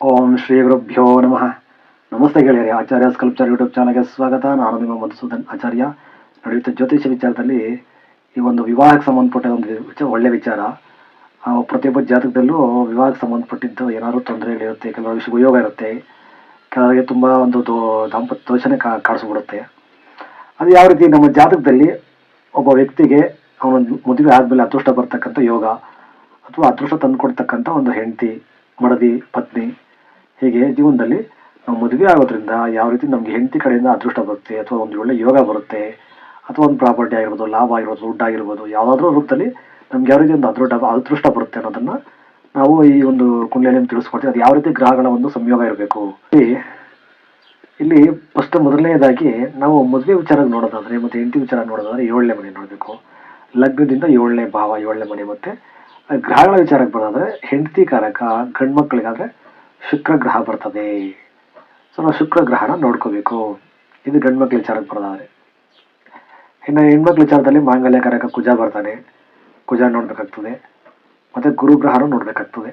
ಓಂ ಶ್ರೀ ಗುರುಭ್ಯೋ ನಮಃ. ನಮಸ್ತೆ ಗೆಳೆಯರೆ, ಆಚಾರ್ಯ ಸ್ಕಲ್ಪ್ಚರ್ ಯೂಟ್ಯೂಬ್ ಚಾನಲ್ಗೆ ಸ್ವಾಗತ. ನಾನು ನಿಮ್ಮ ಮಧುಸೂದನ್ ಆಚಾರ್ಯ. ನಡೆಯುತ್ತೆ ಜ್ಯೋತಿಷ ವಿಚಾರದಲ್ಲಿ ಈ ಒಂದು ವಿವಾಹಕ್ಕೆ ಸಂಬಂಧಪಟ್ಟ ಒಂದು ಒಳ್ಳೆ ವಿಚಾರ. ಪ್ರತಿಯೊಬ್ಬ ಜಾತಕದಲ್ಲೂ ವಿವಾಹಕ್ಕೆ ಸಂಬಂಧಪಟ್ಟಿದ್ದು ಏನಾದರೂ ತೊಂದರೆಗಳಿರುತ್ತೆ, ಕೆಲವರಿಗೆ ಶುಭಯೋಗ ಇರುತ್ತೆ, ಕೆಲವರಿಗೆ ತುಂಬ ಒಂದು ದಾಂಪತ್ಯ ದೋಷನೇ ಕಾಡಿಸ್ಬಿಡುತ್ತೆ. ಅದು ಯಾವ ರೀತಿ ನಮ್ಮ ಜಾತಕದಲ್ಲಿ ಒಬ್ಬ ವ್ಯಕ್ತಿಗೆ ಅವನ ಮದುವೆ ಆದಮೇಲೆ ಅದೃಷ್ಟ ಬರ್ತಕ್ಕಂಥ ಯೋಗ ಅಥವಾ ಅದೃಷ್ಟ ತಂದುಕೊಡ್ತಕ್ಕಂಥ ಒಂದು ಹೆಂಡತಿ, ಮಡದಿ, ಪತ್ನಿ, ಹೀಗೆ ಜೀವನದಲ್ಲಿ ನಾವು ಮದುವೆ ಆಗೋದ್ರಿಂದ ಯಾವ ರೀತಿ ನಮಗೆ ಹೆಂಡತಿ ಕಡೆಯಿಂದ ಅದೃಷ್ಟ ಬರುತ್ತೆ ಅಥವಾ ಒಂದು ಒಳ್ಳೆ ಯೋಗ ಬರುತ್ತೆ ಅಥವಾ ಒಂದು ಪ್ರಾಪರ್ಟಿ ಆಗಿರ್ಬೋದು, ಲಾಭ ಆಗಿರ್ಬೋದು, ದುಡ್ಡು ಆಗಿರ್ಬೋದು, ಯಾವುದಾದ್ರೂ ರೂಪದಲ್ಲಿ ನಮ್ಗೆ ಯಾವ ರೀತಿ ಒಂದು ಅದೃಷ್ಟ ಬರುತ್ತೆ ಅನ್ನೋದನ್ನು ನಾವು ಈ ಒಂದು ಕುಂಡಲಿಯಲ್ಲಿ ತಿಳಿಸ್ಕೊಡ್ತೀವಿ. ಅದು ಯಾವ ರೀತಿ ಗ್ರಹಗಳ ಒಂದು ಸಂಯೋಗ ಇರಬೇಕು. ಇಲ್ಲಿ ಫಸ್ಟ್ ಮೊದಲನೇದಾಗಿ ನಾವು ಮದುವೆ ವಿಚಾರ ನೋಡೋದಾದ್ರೆ ಮತ್ತು ಹೆಂಡತಿ ವಿಚಾರ ನೋಡೋದಾದ್ರೆ 7ನೇ ಮನೆ ನೋಡಬೇಕು. ಲಗ್ನದಿಂದ 7ನೇ ಭಾವ, 7ನೇ ಮನೆ. ಮತ್ತು ಗ್ರಹಗಳ ವಿಚಾರಕ್ಕೆ ಬರೋದಾದ್ರೆ ಹೆಂಡತಿ ಕಾರಕ ಗಂಡು ಮಕ್ಕಳಿಗಾದ್ರೆ ಶುಕ್ರ ಗ್ರಹ ಬರ್ತದೆ. ಸೊ ನಾವು ಶುಕ್ರ ಗ್ರಹನ ನೋಡ್ಕೋಬೇಕು. ಇದು ಗಂಡು ಮಕ್ಕಳ ವಿಚಾರಕ್ಕೆ ಬರೋದಾದ್ರೆ. ಇನ್ನು ಹೆಣ್ಮಕ್ಳ ವಿಚಾರದಲ್ಲಿ ಮಾಂಗಲ್ಯ ಕಾರಕ ಕುಜ ಬರ್ತಾನೆ, ಕುಜ ನೋಡ್ಬೇಕಾಗ್ತದೆ. ಮತ್ತೆ ಗುರುಗ್ರಹನೂ ನೋಡ್ಬೇಕಾಗ್ತದೆ.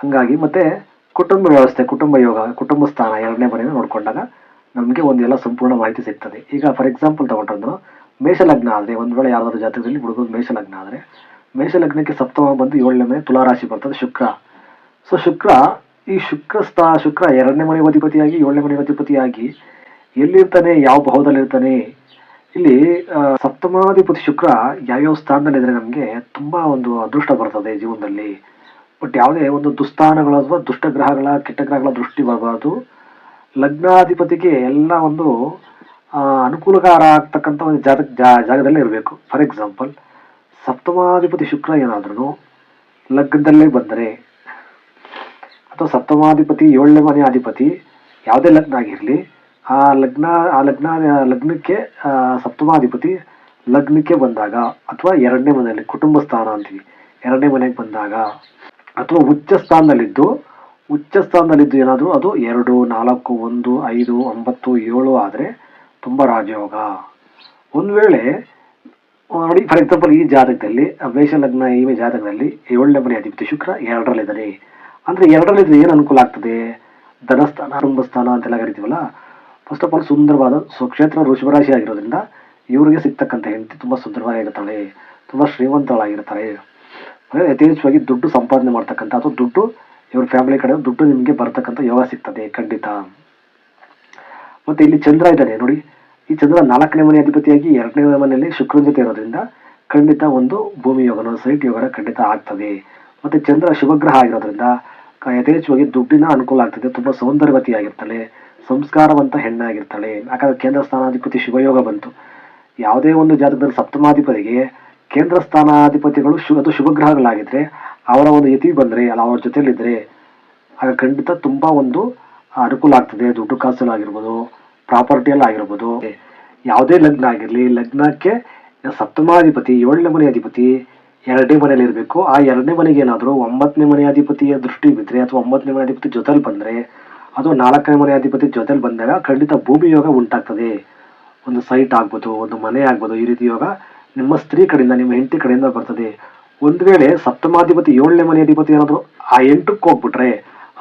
ಹಂಗಾಗಿ ಮತ್ತೆ ಕುಟುಂಬ ವ್ಯವಸ್ಥೆ, ಕುಟುಂಬ ಯೋಗ, ಕುಟುಂಬ ಸ್ಥಾನ 2ನೇ ಮನೆಯನ್ನು ನೋಡ್ಕೊಂಡಾಗ ನಮಗೆ ಒಂದೆಲ್ಲ ಸಂಪೂರ್ಣ ಮಾಹಿತಿ ಸಿಗ್ತದೆ. ಈಗ ಫಾರ್ ಎಕ್ಸಾಂಪಲ್ ತಗೊಂಡ್ರು ಮೇಷಲಗ್ನ ಆದರೆ, ಒಂದು ವೇಳೆ ಯಾವ್ದಾದ್ರು ಜಾತಕದಲ್ಲಿ ಹುಡುಗರು ಮೇಷಲಗ್ನ ಆದರೆ, ಮೇಷಲಗ್ನಕ್ಕೆ ಸಪ್ತಮ ಬಂದು 7ನೇ ಮನೆ ತುಲಾರಾಶಿ ಬರ್ತದೆ ಶುಕ್ರ. ಸೊ ಶುಕ್ರ 2ನೇ ಮನೆ ಅಧಿಪತಿಯಾಗಿ 7ನೇ ಮನೆ ಅಧಿಪತಿಯಾಗಿ ಎಲ್ಲಿರ್ತಾನೆ, ಯಾವ ಭಾವದಲ್ಲಿರ್ತಾನೆ. ಇಲ್ಲಿ ಸಪ್ತಮಾಧಿಪತಿ ಶುಕ್ರ ಯಾವ್ಯಾವ ಸ್ಥಾನದಲ್ಲಿದ್ರೆ ನಮಗೆ ತುಂಬಾ ಒಂದು ಅದೃಷ್ಟ ಬರ್ತದೆ ಜೀವನದಲ್ಲಿ. ಬಟ್ ಯಾವುದೇ ಒಂದು ದುಸ್ಥಾನಗಳು ಅಥವಾ ದುಷ್ಟ ಗ್ರಹಗಳ, ಕೆಟ್ಟ ಗ್ರಹಗಳ ದೃಷ್ಟಿ ಬರಬಾರ್ದು. ಲಗ್ನಾಧಿಪತಿಗೆ ಎಲ್ಲ ಒಂದು ಅನುಕೂಲಕಾರ ಆಗ್ತಕ್ಕಂಥ ಒಂದು ಜಾಗದಲ್ಲೇ ಇರಬೇಕು. ಫಾರ್ ಎಕ್ಸಾಂಪಲ್ ಸಪ್ತಮಾಧಿಪತಿ ಶುಕ್ರ ಏನಾದ್ರೂ ಲಗ್ನದಲ್ಲೇ ಬಂದರೆ ಅಥವಾ ಸಪ್ತಮಾಧಿಪತಿ 7ನೇ ಮನೆ ಅಧಿಪತಿ ಯಾವುದೇ ಲಗ್ನ ಆಗಿರಲಿ, ಆ ಲಗ್ನಕ್ಕೆ ಸಪ್ತಮಾಧಿಪತಿ ಲಗ್ನಕ್ಕೆ ಬಂದಾಗ ಅಥವಾ 2ನೇ ಮನೆಯಲ್ಲಿ ಕುಟುಂಬ ಸ್ಥಾನ ಅಂತೀವಿ, 2ನೇ ಮನೆಗೆ ಬಂದಾಗ ಅಥವಾ ಉಚ್ಚ ಸ್ಥಾನದಲ್ಲಿದ್ದು ಏನಾದರೂ ಅದು 2, 4, 1, 5, 9, 7 ಆದರೆ ತುಂಬ ರಾಜಯೋಗ. ಒಂದು ವೇಳೆ ನೋಡಿ, ಫಾರ್ ಎಕ್ಸಾಂಪಲ್ ಈ ಜಾತಕದಲ್ಲಿ ಮೇಷ ಲಗ್ನ, ಈ ಜಾತಕದಲ್ಲಿ 7ನೇ ಮನೆ ಅಧಿಪತಿ ಶುಕ್ರ 2ರಲ್ಲಿದ್ದಾನೆ ಅಂದರೆ 2ರಲ್ಲಿದ್ರೆ ಏನು ಅನುಕೂಲ ಆಗ್ತದೆ? ಧನಸ್ಥಾನ, ಕುಟುಂಬ ಸ್ಥಾನ ಅಂತೆಲ್ಲ ಕರಿತೀವಲ್ಲ. ಫಸ್ಟ್ ಆಫ್ ಆಲ್ ಸುಂದರವಾದ ಸ್ವಕ್ಷೇತ್ರ ವೃಷಭರಾಶಿ ಆಗಿರೋದ್ರಿಂದ ಇವರಿಗೆ ಸಿಗ್ತಕ್ಕಂಥ ಹೆಂಡತಿ ತುಂಬ ಸುಂದರವಾಗಿರ್ತಾಳೆ, ತುಂಬ ಶ್ರೀಮಂತಳಾಗಿರ್ತಾರೆ. ಯಥೇಚ್ಛವಾಗಿ ದುಡ್ಡು ಸಂಪಾದನೆ ಮಾಡ್ತಕ್ಕಂಥ ಅಥವಾ ದುಡ್ಡು ಇವ್ರ ಫ್ಯಾಮಿಲಿ ಕಡೆ ದುಡ್ಡು ನಿಮಗೆ ಬರ್ತಕ್ಕಂಥ ಯೋಗ ಸಿಗ್ತದೆ ಖಂಡಿತ. ಮತ್ತೆ ಇಲ್ಲಿ ಚಂದ್ರ ಇದ್ದಾನೆ ನೋಡಿ, ಈ ಚಂದ್ರ 4ನೇ ಮನೆ ಅಧಿಪತಿಯಾಗಿ 2ನೇ ಮನೆಯಲ್ಲಿ ಶುಕ್ರನ ಜೊತೆ ಇರೋದ್ರಿಂದ ಖಂಡಿತ ಒಂದು ಭೂಮಿ ಯೋಗನ, ಸೈಟ್ ಯೋಗನ ಖಂಡಿತ ಆಗ್ತದೆ. ಮತ್ತೆ ಚಂದ್ರ ಶುಭಗ್ರಹ ಆಗಿರೋದ್ರಿಂದ ಯಥೇಚ್ಛವಾಗಿ ದುಡ್ಡಿನ ಅನುಕೂಲ ಆಗ್ತದೆ, ತುಂಬ ಸೌಂದರ್ಯವತಿಯಾಗಿರ್ತಾಳೆ, ಸಂಸ್ಕಾರವಂತ ಹೆಣ್ಣಾಗಿರ್ತಾಳೆ. ಯಾಕಂದ್ರೆ ಕೇಂದ್ರ ಸ್ಥಾನಾಧಿಪತಿ ಶುಭಯೋಗ ಬಂತು. ಯಾವುದೇ ಒಂದು ಜಾತಕದಲ್ಲಿ ಸಪ್ತಮಾಧಿಪತಿಗೆ ಕೇಂದ್ರ ಸ್ಥಾನಾಧಿಪತಿಗಳು ಅದು ಶುಭಗ್ರಹಗಳಾಗಿದ್ರೆ ಅವರ ಒಂದು ಯತಿ ಬಂದರೆ ಅಲ್ಲ, ಅವ್ರ ಜೊತೆಲಿದ್ರೆ ಆಗ ಖಂಡಿತ ತುಂಬಾ ಒಂದು ಅನುಕೂಲ ಆಗ್ತದೆ. ದುಡ್ಡು ಕಾಸಲ್ಲಾಗಿರ್ಬೋದು, ಪ್ರಾಪರ್ಟಿಯಲ್ಲಿ ಆಗಿರ್ಬೋದು. ಯಾವುದೇ ಲಗ್ನ ಆಗಿರಲಿ, ಲಗ್ನಕ್ಕೆ ಸಪ್ತಮಾಧಿಪತಿ 7ನೇ ಮನೆ ಅಧಿಪತಿ 2ನೇ ಮನೆಯಲ್ಲಿ ಇರಬೇಕು. ಆ 2ನೇ ಮನೆಗೆ ಏನಾದರೂ 9ನೇ ಮನೆ ಅಧಿಪತಿಯ ದೃಷ್ಟಿ ಬಿದ್ದರೆ ಅಥವಾ 9ನೇ ಮನೆ ಅಧಿಪತಿ ಜೊತೆಲಿ ಬಂದರೆ ಅದು 4ನೇ ಮನೆ ಅಧಿಪತಿ ಜೊತೆಲಿ ಬಂದಾಗ ಖಂಡಿತ ಭೂಮಿ ಯೋಗ ಉಂಟಾಗ್ತದೆ. ಒಂದು ಸೈಟ್ ಆಗ್ಬೋದು, ಒಂದು ಮನೆ ಆಗ್ಬೋದು, ಈ ರೀತಿ ಯೋಗ ನಿಮ್ಮ ಸ್ತ್ರೀ ಕಡೆಯಿಂದ, ನಿಮ್ಮ ಹೆಂಡತಿ ಕಡೆಯಿಂದ ಬರ್ತದೆ. ಒಂದು ವೇಳೆ ಸಪ್ತಮಾಧಿಪತಿ 7ನೇ ಮನೆ ಅಧಿಪತಿ ಏನಾದರೂ ಆ 8ಕ್ಕೆ ಹೋಗ್ಬಿಟ್ರೆ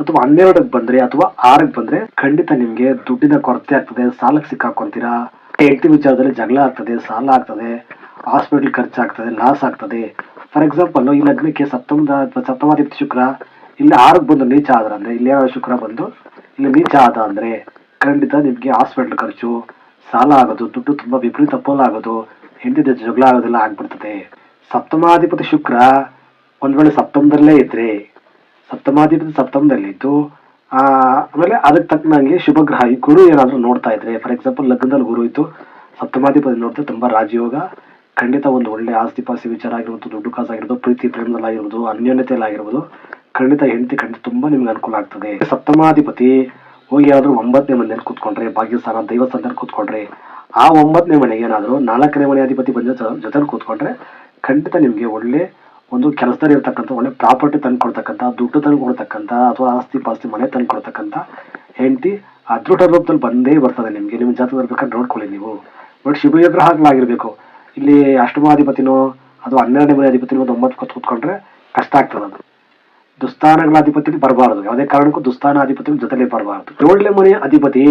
ಅಥವಾ 12ಕ್ಕೆ ಬಂದ್ರೆ ಅಥವಾ 6ಕ್ಕೆ ಬಂದ್ರೆ ಖಂಡಿತ ನಿಮ್ಗೆ ದುಡ್ಡಿನ ಕೊರತೆ ಆಗ್ತದೆ, ಸಾಲಕ್ಕೆ ಸಿಕ್ಕಾಕೊಂತೀರಾ. ಹೆಂಡತಿ ವಿಚಾರದಲ್ಲಿ ಜಗಳ ಆಗ್ತದೆ, ಸಾಲ ಆಗ್ತದೆ, ಹಾಸ್ಪಿಟಲ್ ಖರ್ಚಾಗ್ತದೆ, ಲಾಸ್ ಆಗ್ತದೆ. ಫಾರ್ ಎಕ್ಸಾಂಪಲ್ ಈ ಲಗ್ನಕ್ಕೆ ಸಪ್ತಮಾಧಿಪತಿ ಶುಕ್ರ ಇಲ್ಲಿ 6ಕ್ಕೆ ಬಂದು ನೀಚ ಆದ್ರೆ, ಇಲ್ಲಿ ಶುಕ್ರ ಬಂದು ಇಲ್ಲಿ ನೀಚ ಆದ ಅಂದ್ರೆ ಖಂಡಿತ ನಿಮ್ಗೆ ಹಾಸ್ಪಿಟಲ್ ಖರ್ಚು, ಸಾಲ ಆಗೋದು, ದುಡ್ಡು ತುಂಬಾ ವಿಪರೀತ ಪೋಲಾಗೋದು, ಹೆಂಡತಿ ಜಗಳ ಆಗೋದೆಲ್ಲ ಆಗ್ಬಿಡ್ತದೆ. ಸಪ್ತಮಾಧಿಪತಿ ಶುಕ್ರ ಒಂದ್ ವೇಳೆ ಸಪ್ತಮದಲ್ಲೇ ಇದ್ರೆ, ಸಪ್ತಮಾಧಿಪತಿ ಸಪ್ತಮದಲ್ಲಿ ಇದ್ದು ಆಮೇಲೆ ಅದಕ್ಕೆ ತಕ್ಕನಂಗೆ ಶುಭಗ್ರಹ ಈ ಗುರು ಏನಾದ್ರು ನೋಡ್ತಾ ಇದ್ರೆ, ಫಾರ್ ಎಕ್ಸಾಂಪಲ್ ಲಗ್ನದಲ್ಲಿ ಗುರು ಇತ್ತು, ಸಪ್ತಮಾಧಿಪತಿ ನೋಡ್ತಾ ತುಂಬಾ ರಾಜಯೋಗ. ಖಂಡಿತ ಒಂದು ಒಳ್ಳೆ ಆಸ್ತಿ ಪಾಸ್ತಿ ವಿಚಾರ ಆಗಿರ್ಬೋದು, ದುಡ್ಡು ಕಾಸಾಗಿರ್ಬೋದು, ಪ್ರೀತಿ ಪ್ರೇಮದಲ್ಲಾಗಿರ್ಬೋದು, ಅನ್ಯೋನ್ಯತೆಯಲ್ಲಾಗಿರ್ಬೋದು, ಖಂಡಿತ ಹೆಂಡತಿ ಖಂಡಿತ ತುಂಬಾ ನಿಮ್ಗೆ ಅನುಕೂಲ ಆಗ್ತದೆ. ಸಪ್ತಮಾಧಿಪತಿ ಹೋಗಿ ಯಾರಾದ್ರೂ 9ನೇ ಮನೆಯಲ್ಲಿ ಕೂತ್ಕೊಂಡ್ರೆ, ಭಾಗ್ಯಸ್ಥಾನ ದೈವಸ್ಥಾನದಲ್ಲಿ ಕೂತ್ಕೊಂಡ್ರೆ, ಆ 9ನೇ ಮನೆಗೆ ಏನಾದ್ರು 4ನೇ ಮನೆ ಅಧಿಪತಿ ಬಂದ ಜೊತೆಲಿ ಕೂತ್ಕೊಂಡ್ರೆ ಖಂಡಿತ ನಿಮ್ಗೆ ಒಳ್ಳೆ ಒಂದು ಕೆಲಸದಲ್ಲಿ ಇರ್ತಕ್ಕಂಥ ಒಳ್ಳೆ ಪ್ರಾಪರ್ಟಿ ತಂದ್ಕೊಡ್ತಕ್ಕಂಥ, ದುಡ್ಡು ತಂದ್ಕೊಡ್ತಕ್ಕಂಥ ಅಥವಾ ಆಸ್ತಿ ಪಾಸ್ತಿ ಮನೆ ತಂದ್ಕೊಡ್ತಕ್ಕಂಥ ಹೆಂಡತಿ ಅದೃಷ್ಟ ರೂಪದಲ್ಲಿ ಬಂದೇ ಬರ್ತದೆ ನಿಮ್ಗೆ. ನಿಮ್ಮ ಜಾತಕದಲ್ಲಿ ಬೇಕಾದ್ರೆ ನೋಡ್ಕೊಳ್ಳಿ ನೀವು. ಬಟ್ ಶುಭಗ್ರಹಗಳಾಗಿರ್ಬೇಕು. ಇಲ್ಲಿ ಅಷ್ಟಮಾಧಿಪತಿನೋ ಅಥವಾ 12ನೇ ಮನೆ ಅಧಿಪತಿನೋ 9 ಕೂತ್ಕೊಂಡ್ರೆ ಕಷ್ಟ ಆಗ್ತದೆ. ಅದು ದುಸ್ಥಾನಗಳ ಅಧಿಪತಿ ಬರಬಾರದು, ಯಾವುದೇ ಕಾರಣಕ್ಕೂ ದುಸ್ಥಾನ ಅಧಿಪತಿ ಜೊತೆಲಿ ಬರಬಾರದು. 7ನೇ ಮನೆಯ ಅಧಿಪತಿ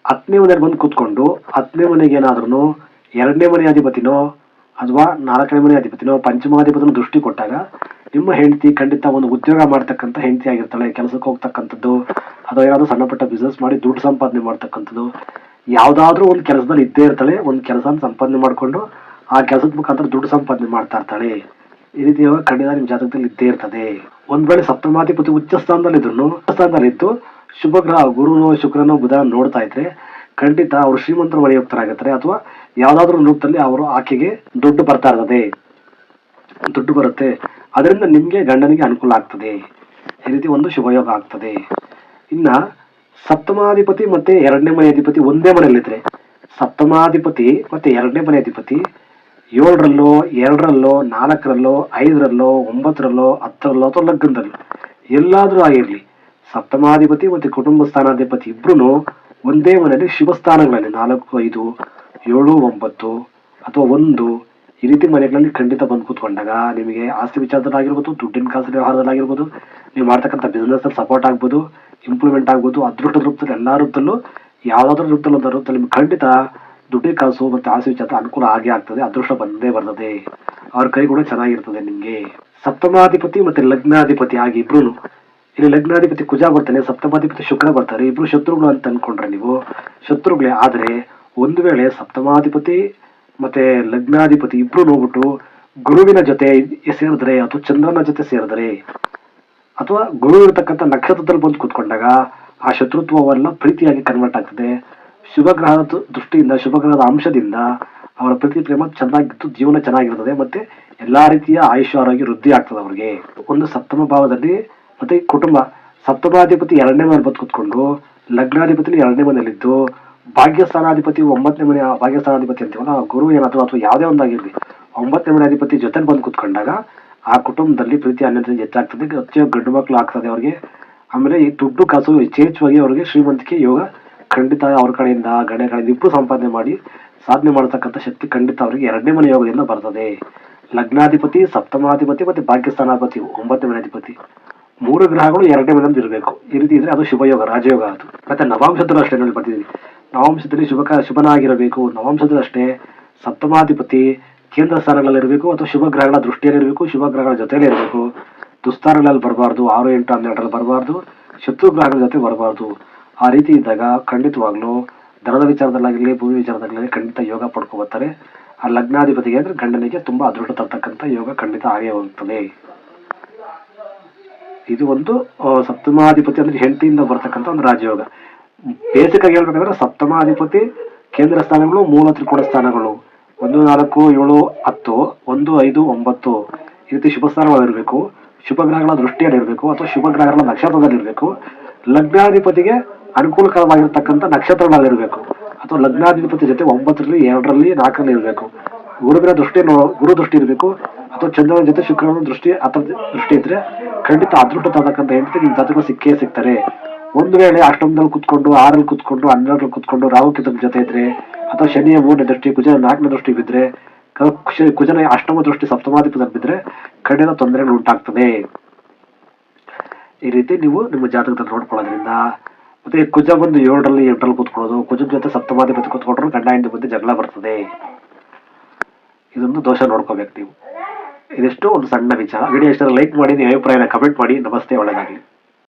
10ನೇ ಮನೆಯಲ್ಲಿ ಬಂದು ಕೂತ್ಕೊಂಡು 10ನೇ ಮನೆಗೆ ಏನಾದ್ರೂ 2ನೇ ಮನೆ ಅಧಿಪತಿನೋ ಅಥವಾ 4ನೇ ಮನೆ ಅಧಿಪತಿನೋ ಪಂಚಮಾಧಿಪತಿನೋ ದೃಷ್ಟಿ ಕೊಟ್ಟಾಗ ನಿಮ್ಮ ಹೆಂಡತಿ ಖಂಡಿತ ಒಂದು ಉದ್ಯೋಗ ಮಾಡ್ತಕ್ಕಂಥ ಹೆಂಡತಿ ಆಗಿರ್ತಾಳೆ, ಕೆಲಸಕ್ಕೆ ಹೋಗ್ತಕ್ಕಂಥದ್ದು ಅಥವಾ ಏನಾದ್ರು ಸಣ್ಣ ಪುಟ್ಟ ಬಿಸ್ನೆಸ್ ಮಾಡಿ ದುಡ್ಡು ಸಂಪಾದನೆ ಮಾಡ್ತಕ್ಕಂಥದ್ದು, ಯಾವ್ದಾದ್ರೂ ಒಂದು ಕೆಲಸದಲ್ಲಿ ಇದ್ದೇ ಇರ್ತಾಳೆ. ಒಂದು ಕೆಲಸ ಸಂಪಾದನೆ ಮಾಡ್ಕೊಂಡು ಆ ಕೆಲಸದ ಮುಖಾಂತರ ದುಡ್ಡು ಸಂಪಾದನೆ ಮಾಡ್ತಾ ಇರ್ತಾಳೆ. ಈ ರೀತಿ ಖಂಡಿತ ನಿಮ್ ಜಾತಕದಲ್ಲಿ ಇದ್ದೇ ಇರ್ತದೆ. ಒಂದ್ ವೇಳೆ ಸಪ್ತಮಾಧಿಪತಿ ಉಚ್ಚ ಸ್ಥಾನದಲ್ಲಿದ್ದು ಶುಭ ಗ್ರಹ ಗುರುನೋ ಶುಕ್ರನೋ ಬುಧ ನೋಡ್ತಾ ಇದ್ರೆ ಖಂಡಿತ ಅವರು ಶ್ರೀಮಂತರ ವಲಯೋಕ್ತರಾಗಿರ್ತಾರೆ, ಅಥವಾ ಯಾವ್ದಾದ್ರು ರೂಪದಲ್ಲಿ ಅವರು ಆಕೆಗೆ ದುಡ್ಡು ಬರ್ತಾ ಇರ್ತದೆ, ದುಡ್ಡು ಬರುತ್ತೆ. ಅದರಿಂದ ನಿಮ್ಗೆ ಗಂಡನಿಗೆ ಅನುಕೂಲ ಆಗ್ತದೆ. ಈ ರೀತಿ ಒಂದು ಶುಭಯೋಗ ಆಗ್ತದೆ. ಇನ್ನ ಸಪ್ತಮಾಧಿಪತಿ ಮತ್ತೆ 2ನೇ ಮನೆ ಅಧಿಪತಿ ಒಂದೇ ಮನೆಯಲ್ಲಿದ್ರೆ, ಸಪ್ತಮಾಧಿಪತಿ ಮತ್ತೆ 2ನೇ ಮನೆ ಅಧಿಪತಿ 7ರಲ್ಲೋ 2ರಲ್ಲೋ 4ರಲ್ಲೋ 5ರಲ್ಲೋ 9ರಲ್ಲೋ 10ರಲ್ಲೋ ಅಥವಾ ಲಗ್ನದಲ್ಲಿ ಎಲ್ಲಾದ್ರೂ ಆಗಿರ್ಲಿ, ಸಪ್ತಮಾಧಿಪತಿ ಮತ್ತೆ ಕುಟುಂಬ ಸ್ಥಾನಾಧಿಪತಿ ಇಬ್ರು ಒಂದೇ ಮನೆಯಲ್ಲಿ ಶುಭ ಸ್ಥಾನಗಳಲ್ಲಿ 4, 5, 7, 9 ಅಥವಾ 1 ಈ ರೀತಿ ಮನೆಗಳಲ್ಲಿ ಖಂಡಿತ ಬಂದು ಕೂತ್ಕೊಂಡಾಗ ನಿಮಗೆ ಆಸ್ತಿ ವಿಚಾರದಲ್ಲಾಗಿರ್ಬೋದು, ದುಡ್ಡಿನ ಕಾಸು ವ್ಯವಹಾರದಲ್ಲಾಗಿರ್ಬೋದು, ನೀವು ಮಾಡ್ತಕ್ಕಂಥ ಬಿಸ್ನೆಸ್ ಅಲ್ಲಿ ಸಪೋರ್ಟ್ ಆಗ್ಬೋದು, ಇಂಪ್ರೂವ್ಮೆಂಟ್ ಆಗ್ಬೋದು, ಅದೃಷ್ಟದ ರೂಪದಲ್ಲಿ ಎಲ್ಲಾ ರೂಪದಲ್ಲೂ ಯಾವ್ದಾದ್ರು ರೂಪದಲ್ಲಿ ಒಂದು ರೂಪದಲ್ಲಿ ನಿಮ್ಗೆ ಖಂಡಿತ ದುಡ್ಡಿನ ಕಾಸು ಮತ್ತೆ ಆಸ್ತಿ ವಿಚಾರ ಅನುಕೂಲ ಆಗೇ ಆಗ್ತದೆ. ಅದೃಷ್ಟ ಬಂದೇ ಬರ್ತದೆ. ಅವ್ರ ಕೈ ಕೂಡ ಚೆನ್ನಾಗಿರ್ತದೆ ನಿಮ್ಗೆ. ಸಪ್ತಮಾಧಿಪತಿ ಮತ್ತೆ ಲಗ್ನಾಧಿಪತಿ ಆಗಿ ಇಬ್ರು, ಇಲ್ಲಿ ಲಗ್ನಾಧಿಪತಿ ಕುಜ ಬರ್ತಾನೆ, ಸಪ್ತಮಾಧಿಪತಿ ಶುಕ್ರ ಬರ್ತಾರೆ. ಇಬ್ರು ಶತ್ರುಗಳು ಅಂತ ಅನ್ಕೊಂಡ್ರೆ ನೀವು ಶತ್ರುಗಳೇ. ಆದ್ರೆ ಒಂದು ವೇಳೆ ಸಪ್ತಮಾಧಿಪತಿ ಮತ್ತೆ ಲಗ್ನಾಧಿಪತಿ ಇಬ್ರು ನೋಡ್ಬಿಟ್ಟು ಗುರುವಿನ ಜೊತೆ ಸೇರಿದ್ರೆ ಅಥವಾ ಚಂದ್ರನ ಜೊತೆ ಸೇರಿದ್ರೆ ಅಥವಾ ಗುರು ಇರತಕ್ಕಂಥ ನಕ್ಷತ್ರದಲ್ಲಿ ಬಂದು ಕೂತ್ಕೊಂಡಾಗ ಆ ಶತ್ರುತ್ವವೆಲ್ಲ ಪ್ರೀತಿಯಾಗಿ ಕನ್ವರ್ಟ್ ಆಗ್ತದೆ. ಶುಭ ಗ್ರಹದ ದೃಷ್ಟಿಯಿಂದ, ಶುಭ ಗ್ರಹದ ಅಂಶದಿಂದ ಅವರ ಪ್ರೀತಿ ಪ್ರೇಮ ಚೆನ್ನಾಗಿತ್ತು, ಜೀವನ ಚೆನ್ನಾಗಿರ್ತದೆ. ಮತ್ತೆ ಎಲ್ಲಾ ರೀತಿಯ ಆಯುಷ್ಯ ಆರೋಗ್ಯ ವೃದ್ಧಿ ಆಗ್ತದೆ ಅವ್ರಿಗೆ. ಒಂದು ಸಪ್ತಮ ಭಾವದಲ್ಲಿ ಮತ್ತೆ ಕುಟುಂಬ ಸಪ್ತಮಾಧಿಪತಿ 2ನೇ ಮನೆ ಬಂದು ಕೂತ್ಕೊಂಡು ಲಗ್ನಾಧಿಪತಿ 2ನೇ ಮನೆಯಲ್ಲಿದ್ದು ಭಾಗ್ಯಸ್ಥಾನಾಧಿಪತಿ 9ನೇ ಮನೆ ಭಾಗ್ಯಸ್ಥಾನಾಧಿಪತಿ ಅಂತೀವಲ್ಲ ಗುರು ಏನಾದ್ರು ಅಥವಾ ಯಾವುದೇ ಒಂದಾಗಿರ್ಲಿ 9ನೇ ಮನೆ ಅಧಿಪತಿ ಜೊತೆ ಬಂದು ಕೂತ್ಕೊಂಡಾಗ ಆ ಕುಟುಂಬದಲ್ಲಿ ಪ್ರೀತಿ ಅನ್ಯತೆ ಹೆಚ್ಚಾಗ್ತದೆ, ಹೆಚ್ಚು ಗಂಡು ಮಕ್ಕಳು ಆಗ್ತದೆ ಅವ್ರಿಗೆ. ಆಮೇಲೆ ಈ ದುಡ್ಡು ಕಾಸು ಯಥೇಚ್ಛವಾಗಿ ಅವ್ರಿಗೆ ಶ್ರೀಮಂತಿಕೆ ಯೋಗ ಖಂಡಿತ ಅವ್ರ ಕಡೆಯಿಂದ ಗಂಡ ಕಡೆಯಿಂದ ಇಬ್ರು ಸಂಪಾದನೆ ಮಾಡಿ ಸಾಧನೆ ಮಾಡತಕ್ಕಂಥ ಶಕ್ತಿ ಖಂಡಿತ ಅವರಿಗೆ 2ನೇ ಮನೆ ಯೋಗದಿಂದ ಬರ್ತದೆ. ಲಗ್ನಾಧಿಪತಿ ಸಪ್ತಮಾಧಿಪತಿ ಮತ್ತೆ ಭಾಗ್ಯಸ್ಥಾನಾಧಿಪತಿ 9ನೇ ಮನೆ ಅಧಿಪತಿ 3 ಗ್ರಹಗಳು 2ನೇ ಮನೆಯಲ್ಲಿ ಇರಬೇಕು. ಈ ರೀತಿ ಇದ್ರೆ ಅದು ಶುಭಯೋಗ, ರಾಜಯೋಗ. ಅದು ಮತ್ತೆ ನವಾಂಶದಲ್ಲೂ ಅಷ್ಟೇ ನೋಡಿ ಬರ್ತಿದ್ದೀನಿ, ನವಾಂಶದಲ್ಲಿ ಶುಭನಾಗಿರಬೇಕು. ನವಾಂಶದಲ್ಲೂ ಅಷ್ಟೇ ಸಪ್ತಮಾಧಿಪತಿ ಕೇಂದ್ರ ಸ್ಥಾನಗಳಲ್ಲಿ ಇರಬೇಕು ಅಥವಾ ಶುಭ ಗ್ರಹಗಳ ದೃಷ್ಟಿಯಲ್ಲಿ ಇರಬೇಕು, ಶುಭ ಗ್ರಹಗಳ ಜೊತೆಲೇ ಇರಬೇಕು. ದುಸ್ಥಾನಗಳಲ್ಲಿ ಬರಬಾರ್ದು, 6, 8, 12ರಲ್ಲಿ ಬರಬಾರ್ದು, ಶತ್ರು ಗ್ರಹಗಳ ಜೊತೆ ಬರಬಾರ್ದು. ಆ ರೀತಿ ಇದ್ದಾಗ ಖಂಡಿತವಾಗ್ಲೂ ಧನದ ವಿಚಾರದಲ್ಲಾಗಿರ್ಲಿ, ಭೂಮಿ ವಿಚಾರದಲ್ಲಾಗಲಿ ಖಂಡಿತ ಯೋಗ ಪಡ್ಕೊಬರ್ತಾರೆ. ಆ ಲಗ್ನಾಧಿಪತಿಗೆ ಅಂದ್ರೆ ಗಂಡನಿಗೆ ತುಂಬಾ ಅದೃಷ್ಟ ತರ್ತಕ್ಕಂಥ ಯೋಗ ಖಂಡಿತ ಆಗೇ ಹೋಗ್ತದೆ. ಇದು ಒಂದು ಸಪ್ತಮಾಧಿಪತಿ ಅಂದ್ರೆ ಹೆಂಡತಿಯಿಂದ ಬರ್ತಕ್ಕಂಥ ಒಂದು ರಾಜಯೋಗ. ಬೇಸಿಕ್ ಆಗಿ ಹೇಳ್ಬೇಕಂದ್ರೆ ಸಪ್ತಮಾಧಿಪತಿ ಕೇಂದ್ರ ಸ್ಥಾನಗಳು, ಮೂಲ ತ್ರಿಕೋಣ ಸ್ಥಾನಗಳು 1, 4, 7, 10, 1, 5, 9 ಈ ರೀತಿ ಶುಭ ಸ್ಥಾನಗಳಿರ್ಬೇಕು. ಶುಭ ಗ್ರಹಗಳ ದೃಷ್ಟಿಯಲ್ಲಿರ್ಬೇಕು ಅಥವಾ ಶುಭ ಗ್ರಹಗಳ ನಕ್ಷತ್ರದಲ್ಲಿರ್ಬೇಕು. ಲಗ್ನಾಧಿಪತಿಗೆ ಅನುಕೂಲಕರವಾಗಿರ್ತಕ್ಕಂಥ ನಕ್ಷತ್ರಗಳಲ್ಲಿರ್ಬೇಕು ಅಥವಾ ಲಗ್ನಾಧಿಪತಿ ಜೊತೆ 9ರಲ್ಲಿ 2ರಲ್ಲಿ 4ರಲ್ಲಿ ಇರಬೇಕು. ಗುರುವಿನ ದೃಷ್ಟಿ ಗುರು ದೃಷ್ಟಿ ಇರಬೇಕು ಅಥವಾ ಚಂದ್ರನ ಜೊತೆ ಶುಕ್ರನ ದೃಷ್ಟಿ ಅಥವಾ ದೃಷ್ಟಿ ಇದ್ರೆ ಖಂಡಿತ ಅದೃಷ್ಟ ತಕ್ಕಂಥ ಹೆಂಡತಿ ನಿಮ್ ಜಾತಕ ಸಿಕ್ಕೇ ಸಿಗ್ತಾರೆ. ಒಂದು ವೇಳೆ ಅಷ್ಟಮದಲ್ಲಿ ಕುತ್ಕೊಂಡು 6ರಲ್ಲಿ ಕುತ್ಕೊಂಡು 12ರಲ್ಲಿ ಕುತ್ಕೊಂಡು ರಾಹುಕೇತುವಿನ ಜೊತೆ ಇದ್ರೆ ಅಥವಾ ಶನಿಯ 3ನೇ ದೃಷ್ಟಿ, ಕುಜನ 4ನೇ ದೃಷ್ಟಿ ಬಿದ್ರೆ, ಕುಜನ ಅಷ್ಟಮ ದೃಷ್ಟಿ ಸಪ್ತಮಾಧಿಪತಿ ಬಿದ್ರೆ ಖಂಡಿತ ತೊಂದರೆಗಳು ಉಂಟಾಗ್ತದೆ. ಈ ರೀತಿ ನೀವು ನಿಮ್ಮ ಜಾತಕದಲ್ಲಿ ನೋಡ್ಕೊಳ್ಳೋದ್ರಿಂದ ಮತ್ತೆ ಕುಜ ಬಂದು 7ರಲ್ಲಿ 8ರಲ್ಲಿ ಕೂತ್ಕೊಳ್ಳೋದು, ಕುಜನ ಜೊತೆ ಸಪ್ತಮಾಧಿಪತಿ ಕೂತ್ಕೊಂಡ್ರು ಗಂಡ ಹೆಂಡತಿ ಮಧ್ಯೆ ಜಗಳ ಬರ್ತದೆ. ಇದೊಂದು ದೋಷ ನೋಡ್ಕೋಬೇಕು ನೀವು. ಇದಿಷ್ಟು ಒಂದು ಸಣ್ಣ ವಿಚಾರ. ವಿಡಿಯೋ ಇಷ್ಟ ಲೈಕ್ ಮಾಡಿ, ನೀವು ಅಭಿಪ್ರಾಯನ ಕಮೆಂಟ್ ಮಾಡಿ. ನಮಸ್ತೆ, ಒಳ್ಳೆಯದಾಗಲಿ.